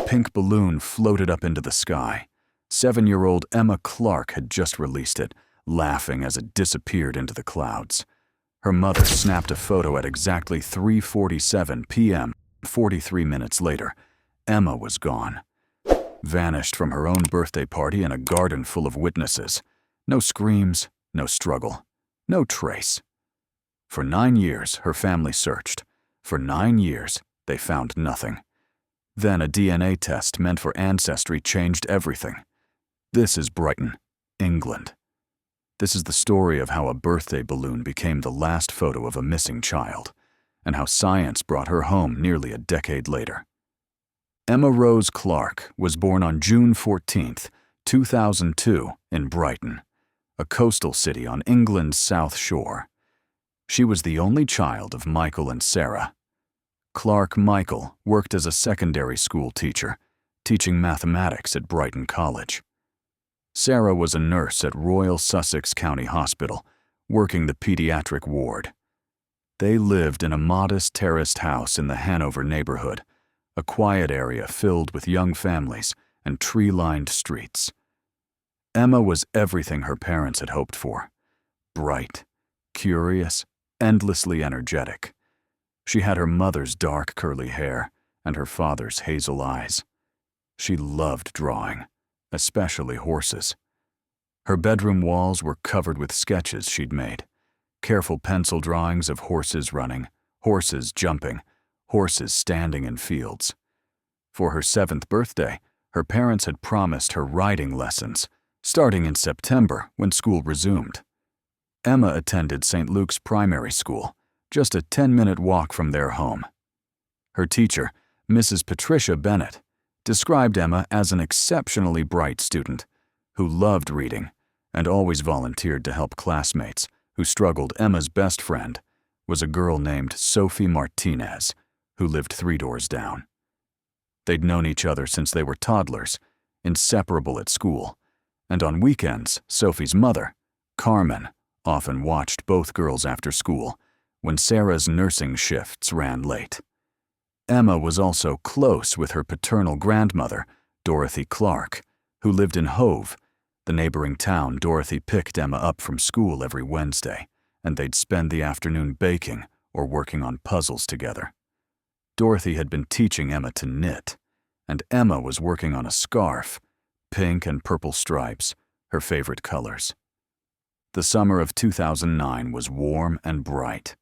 pink balloon floated up into the sky. 7-year-old Emma Clarke had just released it, laughing as it disappeared into the clouds. Her mother snapped a photo at exactly 3:47 p.m. 43 minutes later. Emma was gone. Vanished from her own birthday party in a garden full of witnesses. No screams, no struggle, no trace. For 9 years, her family searched. For 9 years, they found nothing. Then a DNA test meant for Ancestry changed everything. This is Brighton, England. This is the story of how a birthday balloon became the last photo of a missing child, and how science brought her home nearly a decade later. Emma Rose Clarke was born on June 14, 2002, in Brighton, a coastal city on England's South Shore. She was the only child of Michael and Sarah. Clarke Michael worked as a secondary school teacher, teaching mathematics at Brighton College. Sarah was a nurse at Royal Sussex County Hospital, working the pediatric ward. They lived in a modest terraced house in the Hanover neighborhood, a quiet area filled with young families and tree-lined streets. Emma was everything her parents had hoped for. Bright, curious, endlessly energetic. She had her mother's dark curly hair and her father's hazel eyes. She loved drawing, especially horses. Her bedroom walls were covered with sketches she'd made, careful pencil drawings of horses running, horses jumping, horses standing in fields. For her 7th birthday, her parents had promised her riding lessons, starting in September when school resumed. Emma attended St. Luke's Primary School, just a 10-minute walk from their home. Her teacher, Mrs. Patricia Bennett, described Emma as an exceptionally bright student who loved reading and always volunteered to help classmates who struggled. Emma's best friend was a girl named Sophie Martinez, who lived 3 doors down. They'd known each other since they were toddlers, inseparable at school, and on weekends, Sophie's mother, Carmen, often watched both girls after school when Sarah's nursing shifts ran late. Emma was also close with her paternal grandmother, Dorothy Clarke, who lived in Hove, the neighboring town. Dorothy picked Emma up from school every Wednesday, and they'd spend the afternoon baking or working on puzzles together. Dorothy had been teaching Emma to knit, and Emma was working on a scarf, pink and purple stripes, her favorite colors. The summer of 2009 was warm and bright.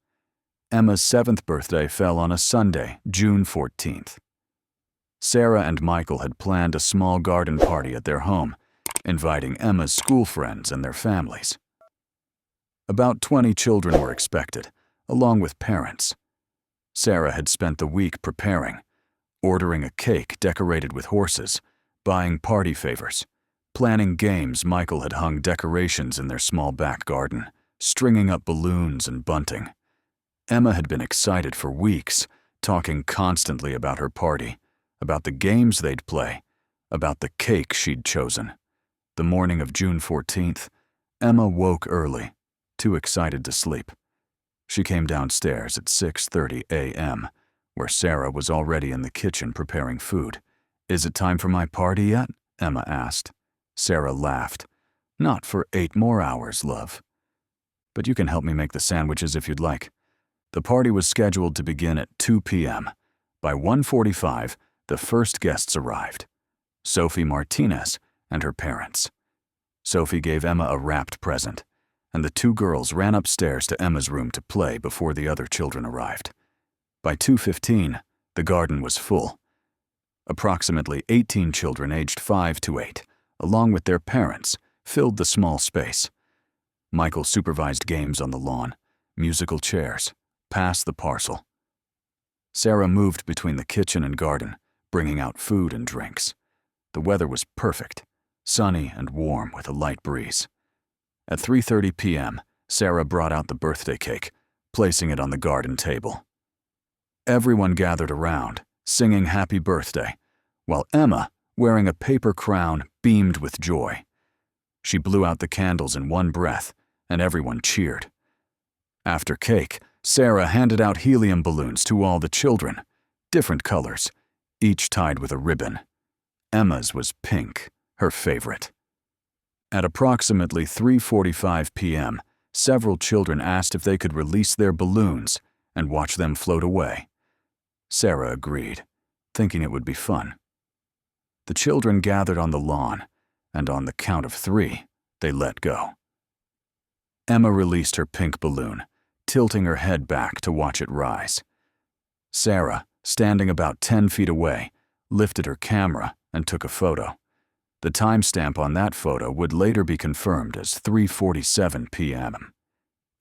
Emma's 7th birthday fell on a Sunday, June 14th. Sarah and Michael had planned a small garden party at their home, inviting Emma's school friends and their families. About 20 children were expected, along with parents. Sarah had spent the week preparing, ordering a cake decorated with horses, buying party favors, planning games. Michael had hung decorations in their small back garden, stringing up balloons and bunting. Emma had been excited for weeks, talking constantly about her party, about the games they'd play, about the cake she'd chosen. The morning of June 14th, Emma woke early, too excited to sleep. She came downstairs at 6:30 a.m., where Sarah was already in the kitchen preparing food. "Is it time for my party yet?" Emma asked. Sarah laughed. "Not for 8 more hours, love. But you can help me make the sandwiches if you'd like." The party was scheduled to begin at 2 p.m. By 1:45, the first guests arrived: Sophie Martinez and her parents. Sophie gave Emma a wrapped present, and the 2 girls ran upstairs to Emma's room to play before the other children arrived. By 2:15, the garden was full. Approximately 18 children aged 5 to 8, along with their parents, filled the small space. Michael supervised games on the lawn, musical chairs, pass the parcel. Sarah moved between the kitchen and garden, bringing out food and drinks. The weather was perfect, sunny and warm with a light breeze. At 3:30 p.m., Sarah brought out the birthday cake, placing it on the garden table. Everyone gathered around, singing happy birthday, while Emma, wearing a paper crown, beamed with joy. She blew out the candles in one breath, and everyone cheered. After cake, Sarah handed out helium balloons to all the children, different colors, each tied with a ribbon. Emma's was pink, her favorite. At approximately 3:45 p.m., several children asked if they could release their balloons and watch them float away. Sarah agreed, thinking it would be fun. The children gathered on the lawn, and on the count of 3, they let go. Emma released her pink balloon, tilting her head back to watch it rise. Sarah, standing about 10 feet away, lifted her camera and took a photo. The timestamp on that photo would later be confirmed as 3:47 p.m.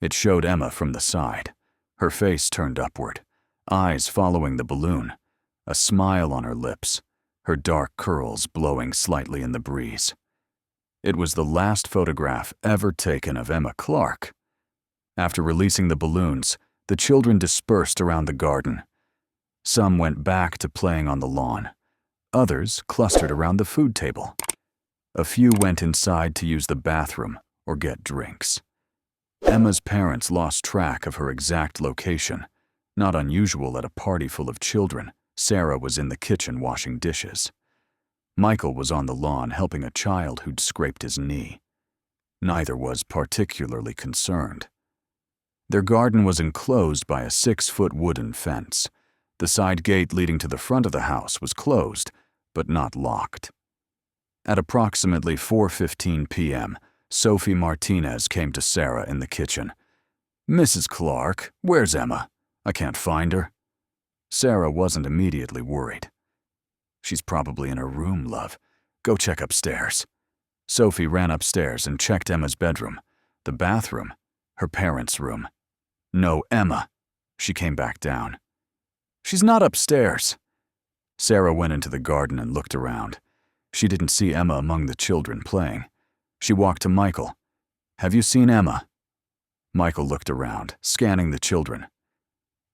It showed Emma from the side, her face turned upward, eyes following the balloon, a smile on her lips, her dark curls blowing slightly in the breeze. It was the last photograph ever taken of Emma Clarke. After releasing the balloons, the children dispersed around the garden. Some went back to playing on the lawn. Others clustered around the food table. A few went inside to use the bathroom or get drinks. Emma's parents lost track of her exact location. Not unusual at a party full of children, Sarah was in the kitchen washing dishes. Michael was on the lawn helping a child who'd scraped his knee. Neither was particularly concerned. Their garden was enclosed by a 6-foot wooden fence. The side gate leading to the front of the house was closed, but not locked. At approximately 4:15 p.m., Sophie Martinez came to Sarah in the kitchen. "Mrs. Clarke, where's Emma? I can't find her." Sarah wasn't immediately worried. "She's probably in her room, love. Go check upstairs." Sophie ran upstairs and checked Emma's bedroom, the bathroom, her parents' room. "No Emma." She came back down. "She's not upstairs." Sarah went into the garden and looked around. She didn't see Emma among the children playing. She walked to Michael. "Have you seen Emma?" Michael looked around, scanning the children.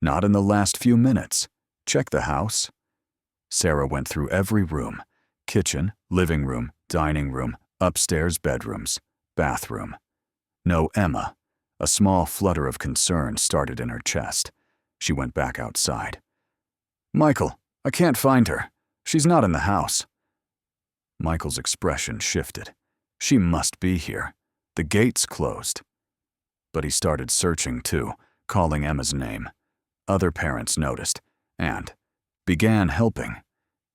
"Not in the last few minutes. Check the house." Sarah went through every room: kitchen, living room, dining room, upstairs bedrooms, bathroom. No Emma. A small flutter of concern started in her chest. She went back outside. "Michael, I can't find her. She's not in the house." Michael's expression shifted. She must be here. The gate's closed. But he started searching too, calling Emma's name. Other parents noticed and began helping.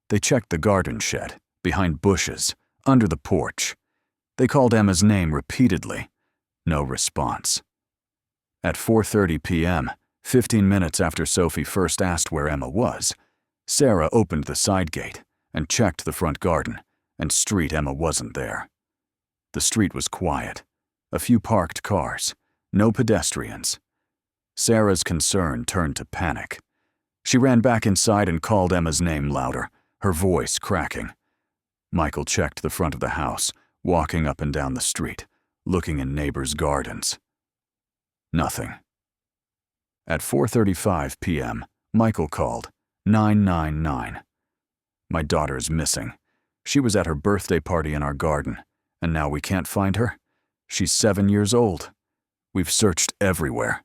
They checked the garden shed, behind bushes, under the porch. They called Emma's name repeatedly. No response. At 4:30 p.m., 15 minutes after Sophie first asked where Emma was, Sarah opened the side gate and checked the front garden and street. Emma wasn't there. The street was quiet. A few parked cars. No pedestrians. Sarah's concern turned to panic. She ran back inside and called Emma's name louder, her voice cracking. Michael checked the front of the house, walking up and down the street, looking in neighbors' gardens. Nothing. At 4:35 p.m., Michael called 999. "My daughter's missing. She was at her birthday party in our garden, and now we can't find her. She's 7 years old. We've searched everywhere."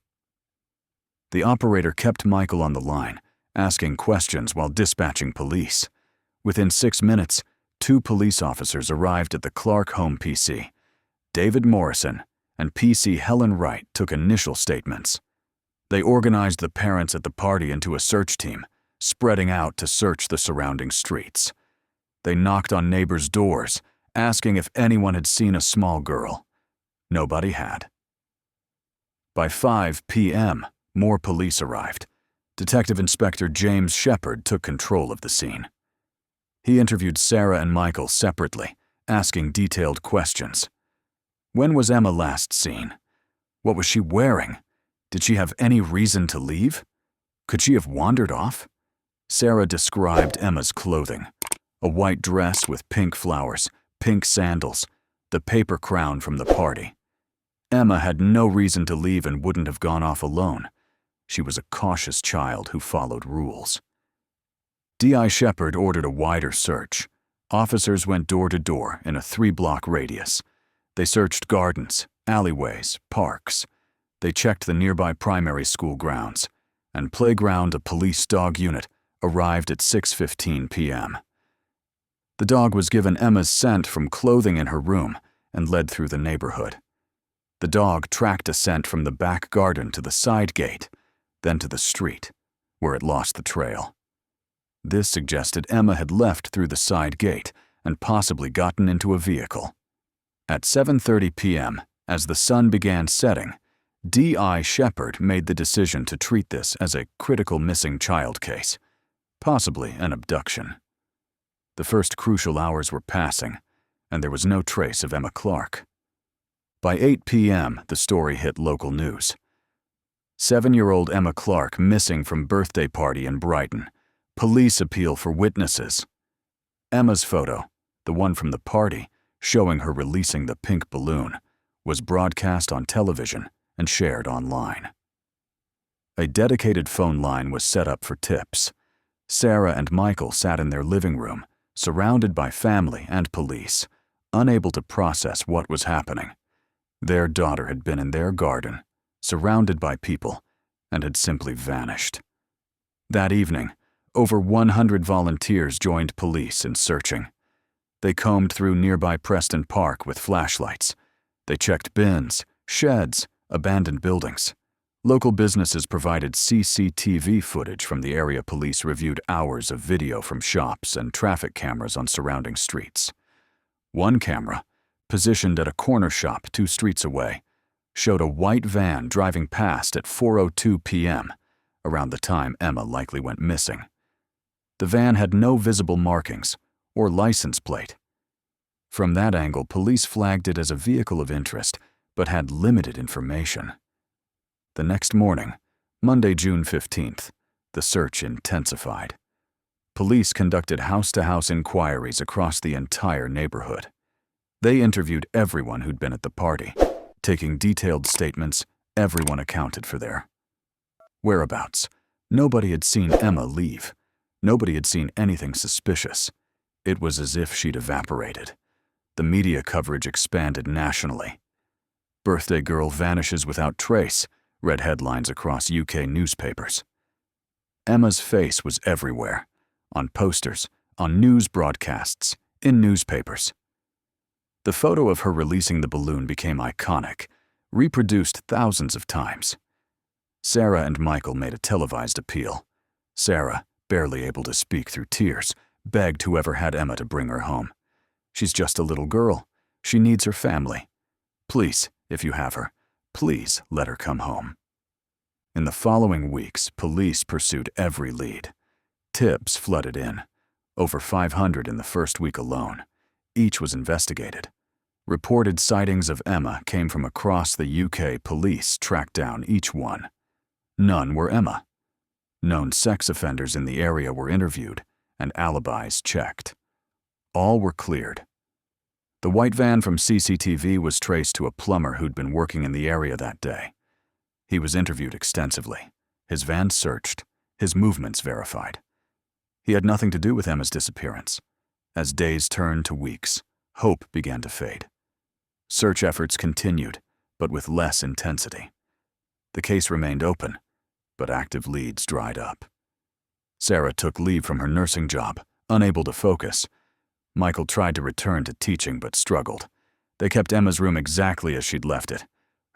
The operator kept Michael on the line, asking questions while dispatching police. Within 6 minutes, 2 police officers arrived at the Clarke home PC. David Morrison and PC Helen Wright took initial statements. They organized the parents at the party into a search team, spreading out to search the surrounding streets. They knocked on neighbors' doors, asking if anyone had seen a small girl. Nobody had. By 5 p.m., more police arrived. Detective Inspector James Shepard took control of the scene. He interviewed Sarah and Michael separately, asking detailed questions. When was Emma last seen? What was she wearing? Did she have any reason to leave? Could she have wandered off? Sarah described Emma's clothing: a white dress with pink flowers, pink sandals, the paper crown from the party. Emma had no reason to leave and wouldn't have gone off alone. She was a cautious child who followed rules. D.I. Shepard ordered a wider search. Officers went door to door in a 3-block radius. They searched gardens, alleyways, parks. They checked the nearby primary school grounds, and playground. A police dog unit arrived at 6:15 p.m. The dog was given Emma's scent from clothing in her room and led through the neighborhood. The dog tracked a scent from the back garden to the side gate, then to the street, where it lost the trail. This suggested Emma had left through the side gate and possibly gotten into a vehicle. At 7:30 p.m., as the sun began setting, D.I. Shepherd made the decision to treat this as a critical missing child case, possibly an abduction. The first crucial hours were passing, and there was no trace of Emma Clarke. By 8 p.m., the story hit local news. 7-year-old Emma Clarke missing from birthday party in Brighton. Police appeal for witnesses. Emma's photo, the one from the party, showing her releasing the pink balloon, was broadcast on television and shared online. A dedicated phone line was set up for tips. Sarah and Michael sat in their living room, surrounded by family and police, unable to process what was happening. Their daughter had been in their garden, surrounded by people, and had simply vanished. That evening, over 100 volunteers joined police in searching. They combed through nearby Preston Park with flashlights. They checked bins, sheds, abandoned buildings. Local businesses provided CCTV footage from the area. Police reviewed hours of video from shops and traffic cameras on surrounding streets. One camera, positioned at a corner shop 2 streets away, showed a white van driving past at 4:02 p.m., around the time Emma likely went missing. The van had no visible markings or license plate. From that angle, police flagged it as a vehicle of interest, but had limited information. The next morning, Monday, June 15th, the search intensified. Police conducted house-to-house inquiries across the entire neighborhood. They interviewed everyone who'd been at the party. Taking detailed statements, everyone accounted for their whereabouts. Nobody had seen Emma leave. Nobody had seen anything suspicious. It was as if she'd evaporated. The media coverage expanded nationally. "Birthday girl vanishes without trace," read headlines across UK newspapers. Emma's face was everywhere, on posters, on news broadcasts, in newspapers. The photo of her releasing the balloon became iconic, reproduced thousands of times. Sarah and Michael made a televised appeal. Sarah, barely able to speak through tears, begged whoever had Emma to bring her home. "She's just a little girl. She needs her family. Please, if you have her, please let her come home." In the following weeks, police pursued every lead. Tips flooded in, over 500 in the first week alone. Each was investigated. Reported sightings of Emma came from across the UK. Police tracked down each one. None were Emma. Known sex offenders in the area were interviewed, and alibis checked. All were cleared. The white van from CCTV was traced to a plumber who'd been working in the area that day. He was interviewed extensively, his van searched, his movements verified. He had nothing to do with Emma's disappearance. As days turned to weeks, hope began to fade. Search efforts continued, but with less intensity. The case remained open, but active leads dried up. Sarah took leave from her nursing job, unable to focus. Michael tried to return to teaching but struggled. They kept Emma's room exactly as she'd left it,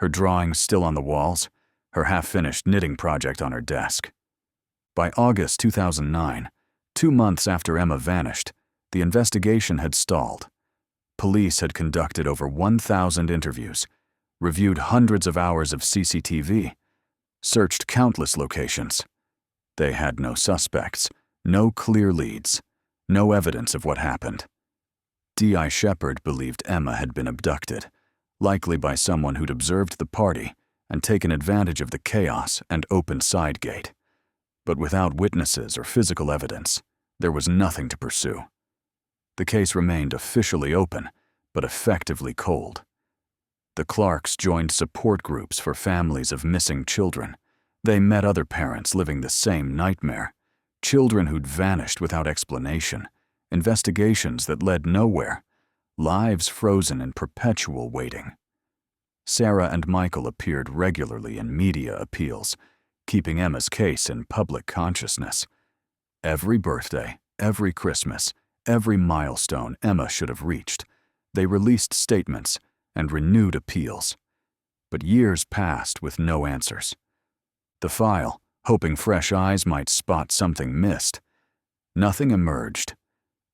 her drawings still on the walls, her half-finished knitting project on her desk. By August 2009, 2 months after Emma vanished, the investigation had stalled. Police had conducted over 1,000 interviews, reviewed hundreds of hours of CCTV, searched countless locations. They had no suspects, no clear leads, no evidence of what happened. D.I. Shepherd believed Emma had been abducted, likely by someone who'd observed the party and taken advantage of the chaos and open side gate. But without witnesses or physical evidence, there was nothing to pursue. The case remained officially open, but effectively cold. The Clarkes joined support groups for families of missing children. They met other parents living the same nightmare, children who'd vanished without explanation, investigations that led nowhere, lives frozen in perpetual waiting. Sarah and Michael appeared regularly in media appeals, keeping Emma's case in public consciousness. Every birthday, every Christmas, every milestone Emma should have reached. They released statements and renewed appeals. But years passed with no answers. The file, hoping fresh eyes might spot something missed. Nothing emerged.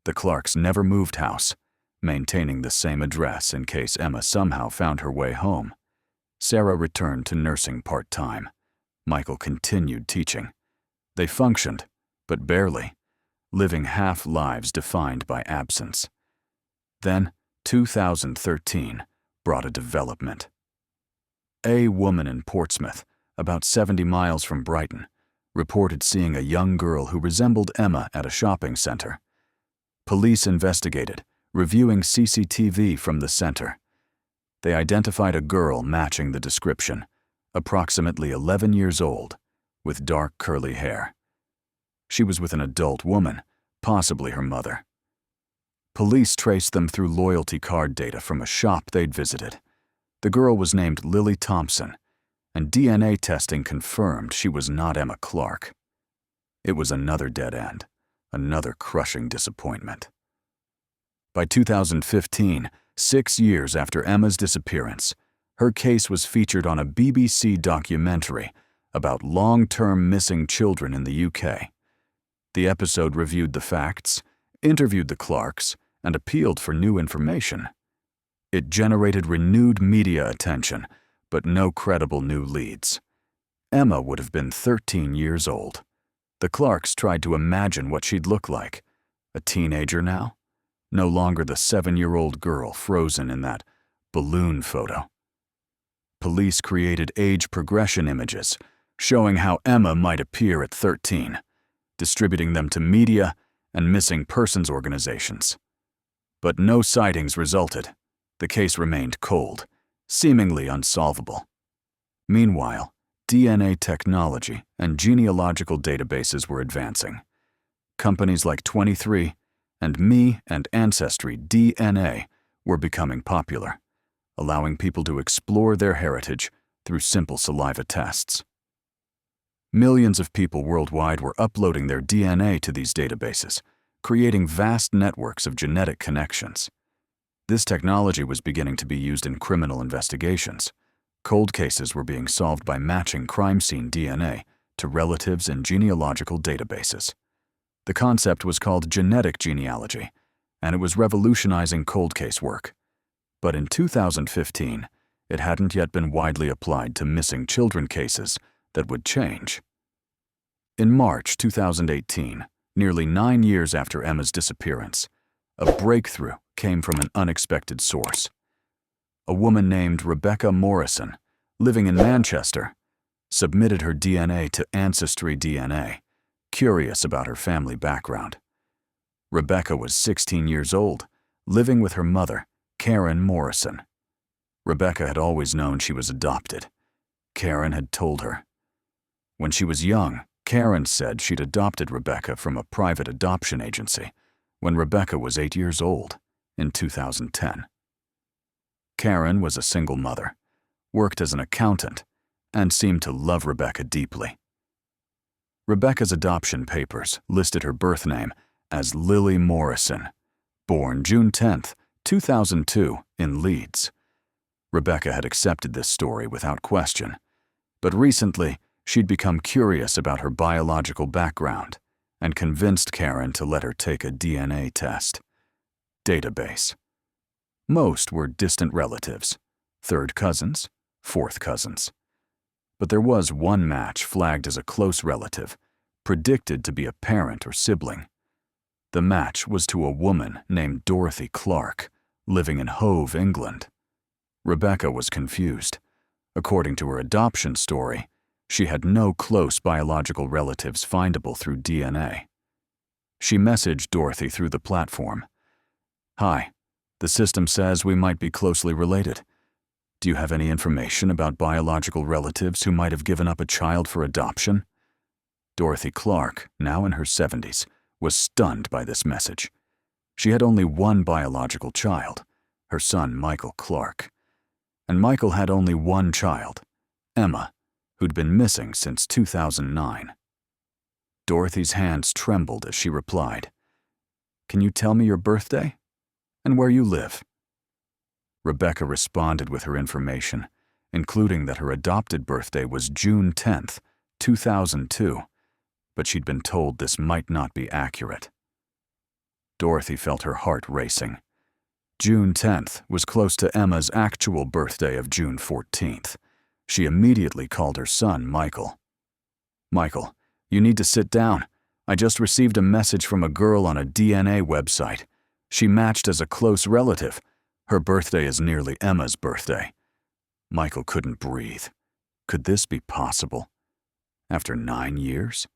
The Clarks never moved house, maintaining the same address in case Emma somehow found her way home. Sarah returned to nursing part-time. Michael continued teaching. They functioned, but barely, living half lives defined by absence. Then, 2013 brought a development. A woman in Portsmouth, about 70 miles from Brighton, reported seeing a young girl who resembled Emma at a shopping center. Police investigated, reviewing CCTV from the center. They identified a girl matching the description, approximately 11 years old, with dark curly hair. She was with an adult woman, possibly her mother. Police traced them through loyalty card data from a shop they'd visited. The girl was named Lily Thompson, and DNA testing confirmed she was not Emma Clarke. It was another dead end, another crushing disappointment. By 2015, 6 years after Emma's disappearance, her case was featured on a BBC documentary about long-term missing children in the UK. The episode reviewed the facts, interviewed the Clarks, and appealed for new information. It generated renewed media attention, but no credible new leads. Emma would have been 13 years old. The Clarks tried to imagine what she'd look like. A teenager now? No longer the 7-year-old girl frozen in that balloon photo. Police created age progression images, showing how Emma might appear at 13, distributing them to media and missing persons organizations. But no sightings resulted. The case remained cold, seemingly unsolvable. Meanwhile, DNA technology and genealogical databases were advancing. Companies like 23 and Me and AncestryDNA were becoming popular, allowing people to explore their heritage through simple saliva tests. Millions of people worldwide were uploading their DNA to these databases, creating vast networks of genetic connections. This technology was beginning to be used in criminal investigations. Cold cases were being solved by matching crime scene DNA to relatives in genealogical databases. The concept was called genetic genealogy, and it was revolutionizing cold case work. But in 2015, it hadn't yet been widely applied to missing children cases that would change. In March 2018, nearly 9 years after Emma's disappearance, a breakthrough came from an unexpected source. A woman named Rebecca Morrison, living in Manchester, submitted her DNA to AncestryDNA, curious about her family background. Rebecca was 16 years old, living with her mother, Karen Morrison. Rebecca had always known she was adopted. Karen had told her. When she was young, Karen said she'd adopted Rebecca from a private adoption agency when Rebecca was 8 years old in 2010. Karen was a single mother, worked as an accountant, and seemed to love Rebecca deeply. Rebecca's adoption papers listed her birth name as Lily Morrison, born June 10, 2002, in Leeds. Rebecca had accepted this story without question, but recently she'd become curious about her biological background and convinced Karen to let her take a DNA test. Database. Most were distant relatives, third cousins, fourth cousins. But there was one match flagged as a close relative, predicted to be a parent or sibling. The match was to a woman named Dorothy Clarke, living in Hove, England. Rebecca was confused. According to her adoption story, she had no close biological relatives findable through DNA. She messaged Dorothy through the platform. "Hi, the system says we might be closely related. Do you have any information about biological relatives who might have given up a child for adoption?" Dorothy Clarke, now in her 70s, was stunned by this message. She had only one biological child, her son Michael Clarke. And Michael had only one child, Emma, who'd been missing since 2009. Dorothy's hands trembled as she replied, Can you tell me your birthday? And where you live?" Rebecca responded with her information, including that her adopted birthday was June 10th, 2002, but she'd been told this might not be accurate. Dorothy felt her heart racing. June 10th was close to Emma's actual birthday of June 14th. She immediately called her son, Michael. "Michael, you need to sit down. I just received a message from a girl on a DNA website. She matched as a close relative. Her birthday is nearly Emma's birthday." Michael couldn't breathe. Could this be possible? After 9 years?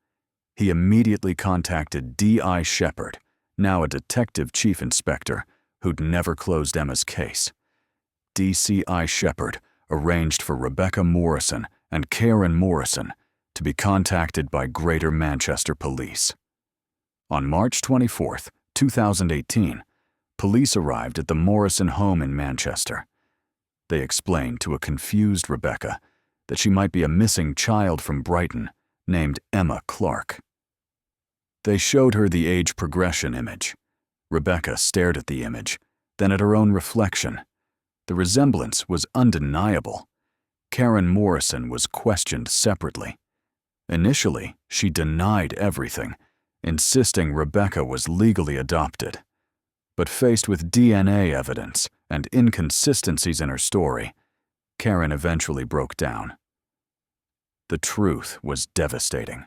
He immediately contacted D.I. Shepard, now a detective chief inspector, who'd never closed Emma's case. DCI Shepard arranged for Rebecca Morrison and Karen Morrison to be contacted by Greater Manchester Police. On March 24, 2018, police arrived at the Morrison home in Manchester. They explained to a confused Rebecca that she might be a missing child from Brighton named Emma Clarke. They showed her the age progression image. Rebecca stared at the image, then at her own reflection. The resemblance was undeniable. Karen Morrison was questioned separately. Initially, she denied everything, insisting Rebecca was legally adopted. But faced with DNA evidence and inconsistencies in her story, Karen eventually broke down. The truth was devastating.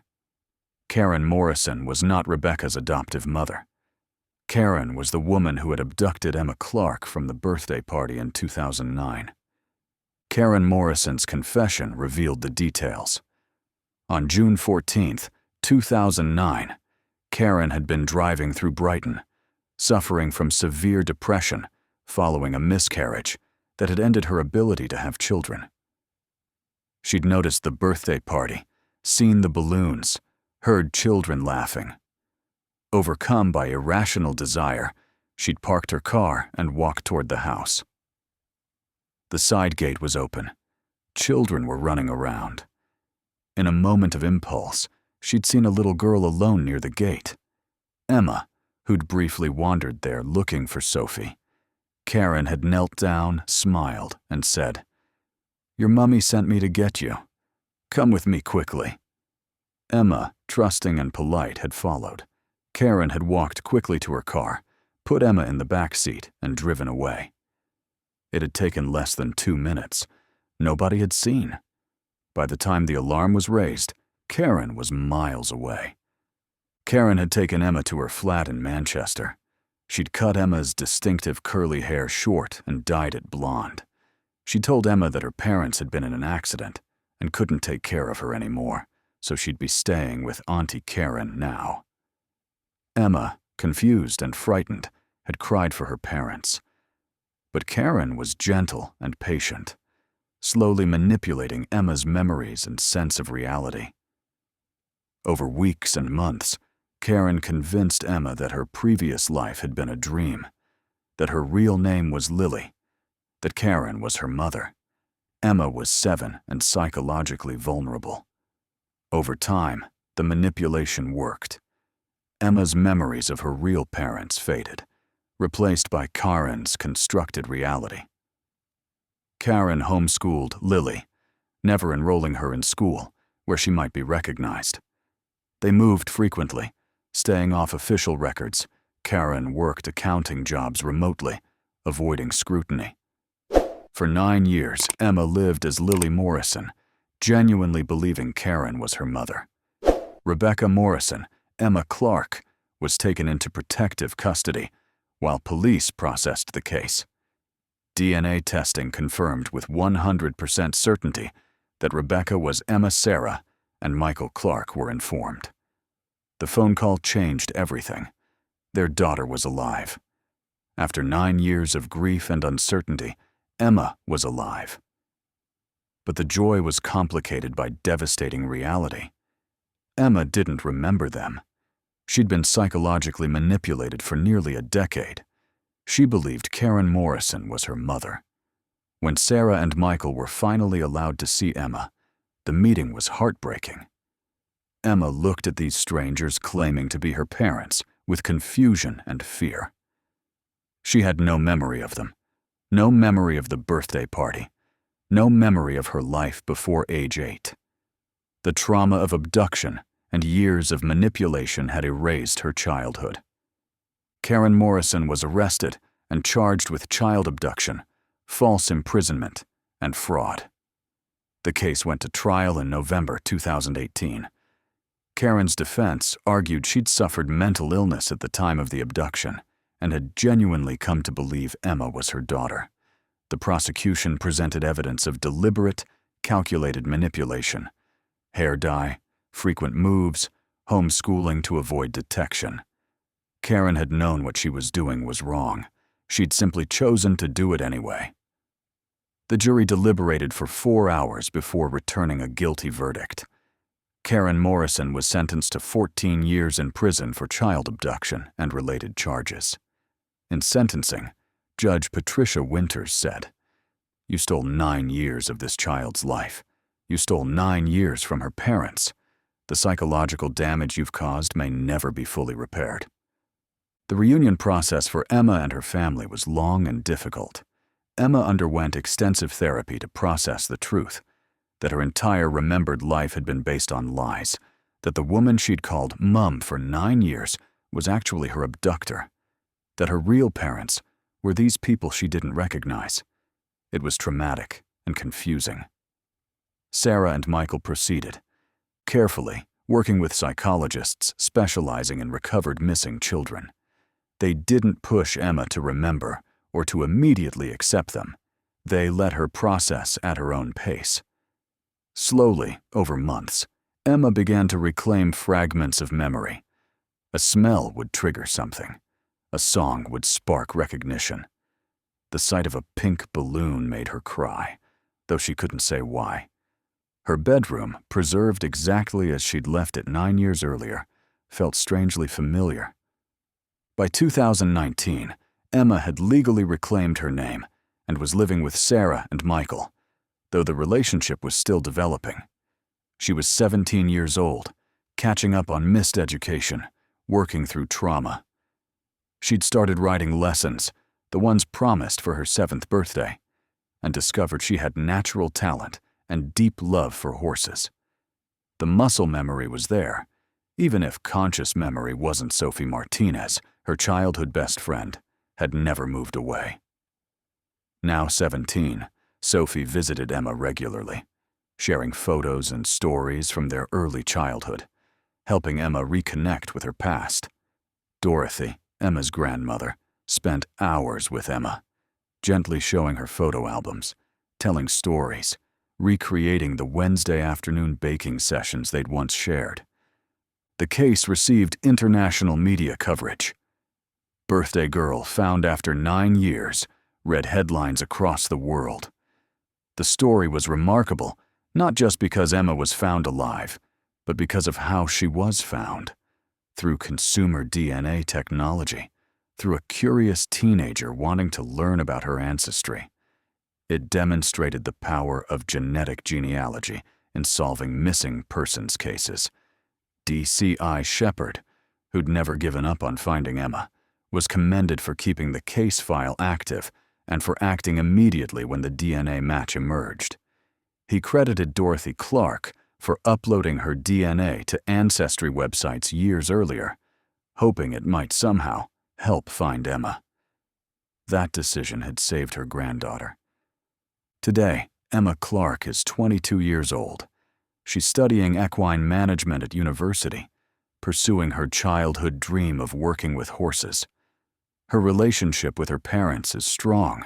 Karen Morrison was not Rebecca's adoptive mother. Karen was the woman who had abducted Emma Clarke from the birthday party in 2009. Karen Morrison's confession revealed the details. On June 14, 2009, Karen had been driving through Brighton, suffering from severe depression following a miscarriage that had ended her ability to have children. She'd noticed the birthday party, seen the balloons, heard children laughing. Overcome by irrational desire, she'd parked her car and walked toward the house. The side gate was open. Children were running around. In a moment of impulse, she'd seen a little girl alone near the gate. Emma, who'd briefly wandered there looking for Sophie. Karen had knelt down, smiled, and said, "Your mummy sent me to get you. Come with me quickly." Emma, trusting and polite, had followed. Karen had walked quickly to her car, put Emma in the back seat, and driven away. It had taken less than 2 minutes. Nobody had seen. By the time the alarm was raised, Karen was miles away. Karen had taken Emma to her flat in Manchester. She'd cut Emma's distinctive curly hair short and dyed it blonde. She told Emma that her parents had been in an accident and couldn't take care of her anymore, so she'd be staying with Auntie Karen now. Emma, confused and frightened, had cried for her parents. But Karen was gentle and patient, slowly manipulating Emma's memories and sense of reality. Over weeks and months, Karen convinced Emma that her previous life had been a dream, that her real name was Lily, that Karen was her mother. Emma was 7 and psychologically vulnerable. Over time, the manipulation worked. Emma's memories of her real parents faded, replaced by Karen's constructed reality. Karen homeschooled Lily, never enrolling her in school, where she might be recognized. They moved frequently, staying off official records. Karen worked accounting jobs remotely, avoiding scrutiny. For 9 years, Emma lived as Lily Morrison, genuinely believing Karen was her mother. Rebecca Morrison, Emma Clarke, was taken into protective custody, while police processed the case. DNA testing confirmed with 100% certainty that Rebecca was Emma Sarah and Michael Clarke were informed. The phone call changed everything. Their daughter was alive. After 9 years of grief and uncertainty, Emma was alive. But the joy was complicated by devastating reality. Emma didn't remember them. She'd been psychologically manipulated for nearly a decade. She believed Karen Morrison was her mother. When Sarah and Michael were finally allowed to see Emma, the meeting was heartbreaking. Emma looked at these strangers claiming to be her parents, with confusion and fear. She had no memory of them, no memory of the birthday party, no memory of her life before age 8. The trauma of abduction and years of manipulation had erased her childhood. Karen Morrison was arrested and charged with child abduction, false imprisonment, and fraud. The case went to trial in November 2018. Karen's defense argued she'd suffered mental illness at the time of the abduction and had genuinely come to believe Emma was her daughter. The prosecution presented evidence of deliberate, calculated manipulation: hair dye, frequent moves, homeschooling to avoid detection. Karen had known what she was doing was wrong. She'd simply chosen to do it anyway. The jury deliberated for 4 hours before returning a guilty verdict. Karen Morrison was sentenced to 14 years in prison for child abduction and related charges. In sentencing, Judge Patricia Winters said, "You stole 9 years of this child's life. You stole 9 years from her parents. The psychological damage you've caused may never be fully repaired." The reunion process for Emma and her family was long and difficult. Emma underwent extensive therapy to process the truth, that her entire remembered life had been based on lies, that the woman she'd called Mum for 9 years was actually her abductor, that her real parents were these people she didn't recognize. It was traumatic and confusing. Sarah and Michael proceeded, carefully, working with psychologists specializing in recovered missing children. They didn't push Emma to remember or to immediately accept them. They let her process at her own pace. Slowly, over months, Emma began to reclaim fragments of memory. A smell would trigger something. A song would spark recognition. The sight of a pink balloon made her cry, though she couldn't say why. Her bedroom, preserved exactly as she'd left it 9 years earlier, felt strangely familiar. By 2019, Emma had legally reclaimed her name and was living with Sarah and Michael, though the relationship was still developing. She was 17 years old, catching up on missed education, working through trauma. She'd started writing lessons, the ones promised for her 7th birthday, and discovered she had natural talent and deep love for horses. The muscle memory was there, even if conscious memory wasn't. Sophie Martinez, her childhood best friend, had never moved away. Now 17, Sophie visited Emma regularly, sharing photos and stories from their early childhood, helping Emma reconnect with her past. Dorothy, Emma's grandmother, spent hours with Emma, gently showing her photo albums, telling stories, recreating the Wednesday afternoon baking sessions they'd once shared. The case received international media coverage. "Birthday girl found after 9 years," read headlines across the world. The story was remarkable, not just because Emma was found alive, but because of how she was found. Through consumer DNA technology, through a curious teenager wanting to learn about her ancestry. It demonstrated the power of genetic genealogy in solving missing persons cases. DCI Shepard, who'd never given up on finding Emma, was commended for keeping the case file active and for acting immediately when the DNA match emerged. He credited Dorothy Clarke for uploading her DNA to Ancestry websites years earlier, hoping it might somehow help find Emma. That decision had saved her granddaughter. Today, Emma Clarke is 22 years old. She's studying equine management at university, pursuing her childhood dream of working with horses. Her relationship with her parents is strong,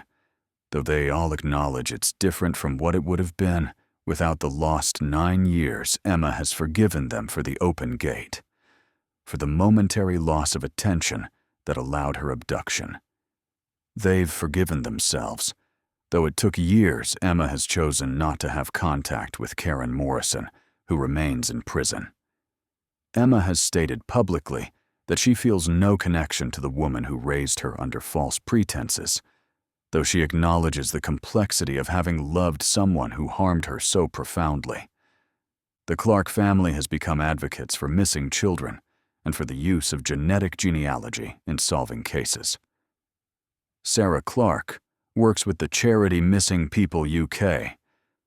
though they all acknowledge it's different from what it would have been without the lost 9 years. Emma has forgiven them for the open gate, for the momentary loss of attention that allowed her abduction. They've forgiven themselves. Though it took years, Emma has chosen not to have contact with Karen Morrison, who remains in prison. Emma has stated publicly that she feels no connection to the woman who raised her under false pretenses, though she acknowledges the complexity of having loved someone who harmed her so profoundly. The Clarke family has become advocates for missing children and for the use of genetic genealogy in solving cases. Sarah Clarke works with the charity Missing People UK,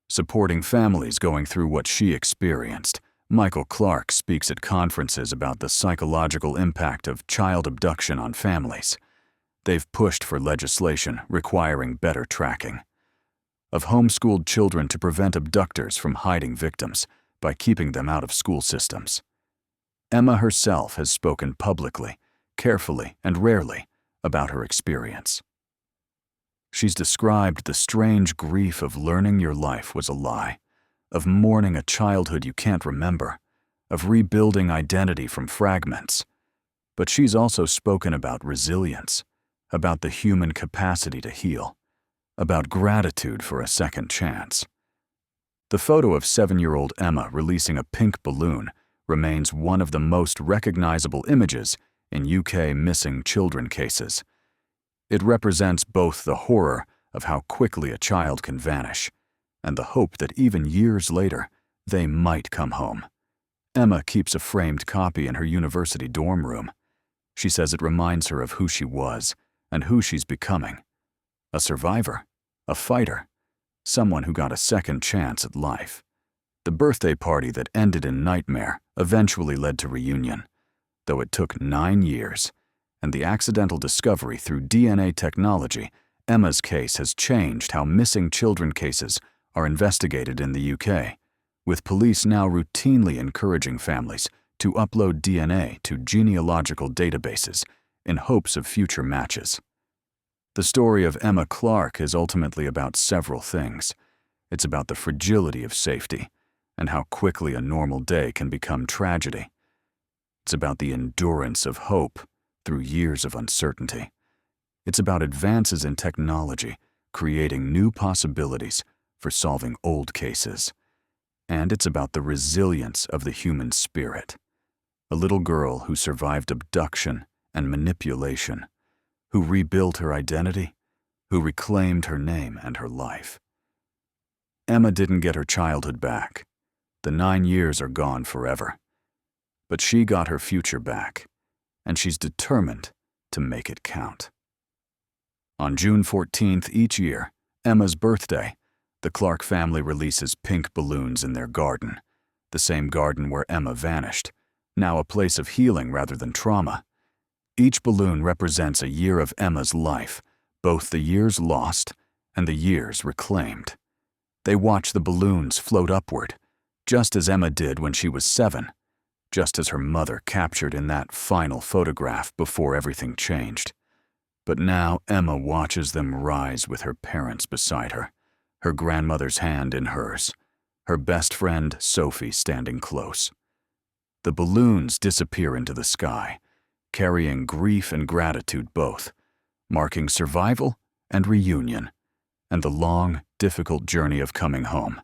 supporting families going through what she experienced. Michael Clarke speaks at conferences about the psychological impact of child abduction on families. They've pushed for legislation requiring better tracking of homeschooled children to prevent abductors from hiding victims by keeping them out of school systems. Emma herself has spoken publicly, carefully, and rarely about her experience. She's described the strange grief of learning your life was a lie, of mourning a childhood you can't remember, of rebuilding identity from fragments. But she's also spoken about resilience, about the human capacity to heal, about gratitude for a second chance. The photo of 7-year-old Emma releasing a pink balloon remains one of the most recognizable images in UK missing children cases. It represents both the horror of how quickly a child can vanish and the hope that even years later they might come home. Emma keeps a framed copy in her university dorm room. She says it reminds her of who she was and who she's becoming. A survivor, a fighter, someone who got a second chance at life. The birthday party that ended in nightmare eventually led to reunion, though it took 9 years, and the accidental discovery through DNA technology. Emma's case has changed how missing children cases are investigated in the UK, with police now routinely encouraging families to upload DNA to genealogical databases in hopes of future matches. The story of Emma Clarke is ultimately about several things. It's about the fragility of safety and how quickly a normal day can become tragedy. It's about the endurance of hope through years of uncertainty. It's about advances in technology creating new possibilities for solving old cases. And it's about the resilience of the human spirit. A little girl who survived abduction and manipulation, who rebuilt her identity, who reclaimed her name and her life. Emma didn't get her childhood back. The 9 years are gone forever. But she got her future back, and she's determined to make it count. On June 14th each year, Emma's birthday, the Clarke family releases pink balloons in their garden, the same garden where Emma vanished, now a place of healing rather than trauma. Each balloon represents a year of Emma's life, both the years lost and the years reclaimed. They watch the balloons float upward, just as Emma did when she was 7, just as her mother captured in that final photograph before everything changed. But now Emma watches them rise with her parents beside her, her grandmother's hand in hers, her best friend Sophie standing close. The balloons disappear into the sky, carrying grief and gratitude both, marking survival and reunion, and the long, difficult journey of coming home.